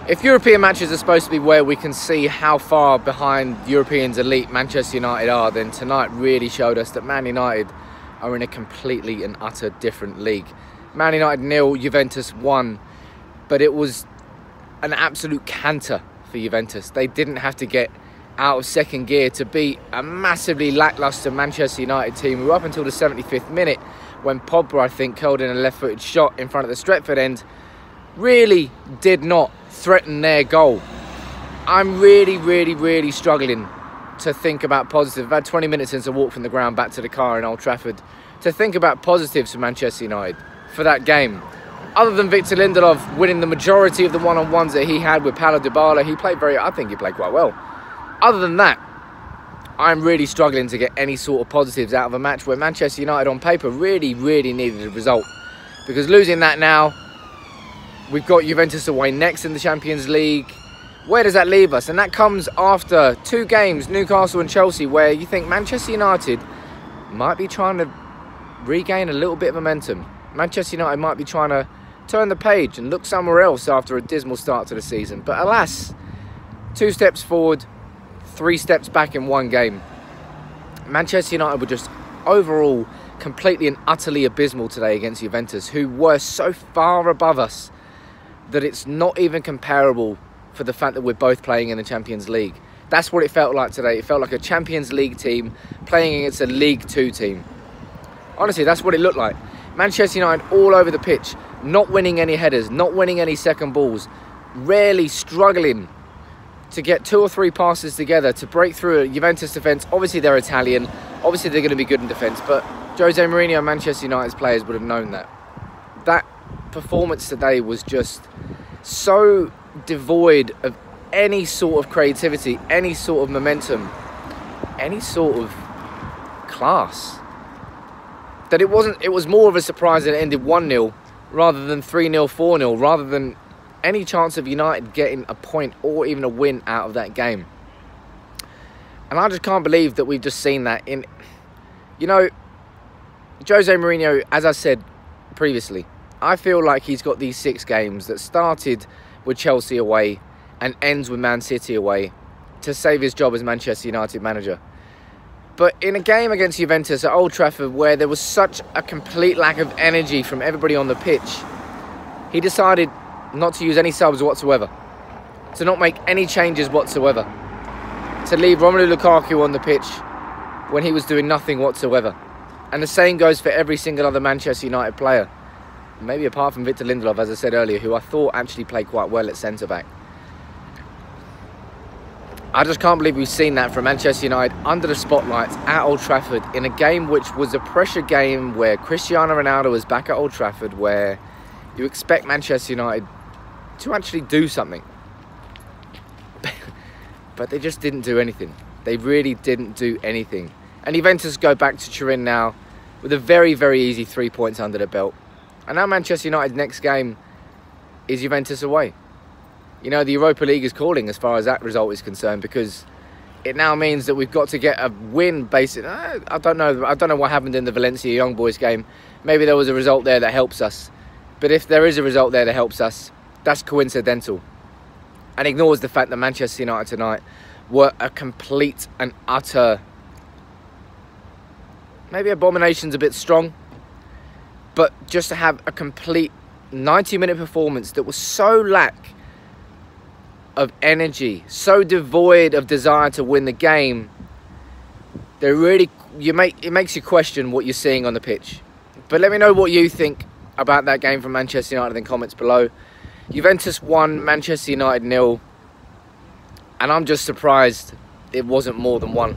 If European matches are supposed to be where we can see how far behind Europeans' elite Manchester United are, then tonight really showed us that Man United are in a completely and utter different league. Man United 0, Juventus 1, but it was an absolute canter for Juventus. They didn't have to get out of second gear to beat a massively lacklustre Manchester United team who, up until the 75th minute, when Pogba, I think, curled in a left-footed shot in front of the Stretford end, really did not threaten their goal. I'm really struggling to think about positives. I've had 20 minutes since I walked from the ground back to the car in Old Trafford to think about positives for Manchester United for that game. Other than Victor Lindelof winning the majority of the one-on-ones that he had with Paulo Dybala, I think he played quite well. Other than that, I'm really struggling to get any sort of positives out of a match where Manchester United on paper really needed a result. Because losing that now, we've got Juventus away next in the Champions League. Where does that leave us? And that comes after 2 games, Newcastle and Chelsea, where you think Manchester United might be trying to regain a little bit of momentum. Manchester United might be trying to turn the page and look somewhere else after a dismal start to the season. But alas, 2 steps forward, 3 steps back in 1 game. Manchester United were just overall completely and utterly abysmal today against Juventus, who were so far above us that it's not even comparable for the fact that we're both playing in the Champions League. That's what it felt like today. It felt like a Champions League team playing against a League 2 team. Honestly, that's what it looked like. Manchester United all over the pitch, not winning any headers, not winning any second balls, rarely struggling to get 2 or 3 passes together to break through a Juventus defence. Obviously, they're Italian. Obviously, they're going to be good in defence. But Jose Mourinho and Manchester United's players would have known that. That performance today was just so devoid of any sort of creativity, any sort of momentum, any sort of class, that it was more of a surprise that it ended 1-0 rather than 3-0, 4-0, rather than any chance of United getting a point or even a win out of that game. And I just can't believe that we've just seen that in, you know, Jose Mourinho, as I said previously, I feel like he's got these 6 games that started with Chelsea away and ends with Man City away to save his job as Manchester United manager. But in a game against Juventus at Old Trafford, where there was such a complete lack of energy from everybody on the pitch, he decided not to use any subs whatsoever, to not make any changes whatsoever, to leave Romelu Lukaku on the pitch when he was doing nothing whatsoever. And the same goes for every single other Manchester United player. Maybe apart from Victor Lindelof, as I said earlier, who I thought actually played quite well at centre-back. I just can't believe we've seen that from Manchester United under the spotlights at Old Trafford in a game which was a pressure game where Cristiano Ronaldo was back at Old Trafford, where you expect Manchester United to actually do something. But they just didn't do anything. They really didn't do anything. And Juventus go back to Turin now with a very easy 3 points under the belt. And now Manchester United's next game is Juventus away. You know, the Europa League is calling as far as that result is concerned, because it now means that we've got to get a win basically. I don't know what happened in the Valencia Young Boys game. Maybe there was a result there that helps us. But if there is a result there that helps us, that's coincidental. And ignores the fact that Manchester United tonight were a complete and utter, maybe abomination's a bit strong, but just to have a complete 90-minute performance that was so lack of energy, so devoid of desire to win the game, it makes you question what you're seeing on the pitch. But let me know what you think about that game from Manchester United in the comments below. Juventus 1, Manchester United 0, and I'm just surprised it wasn't more than 1.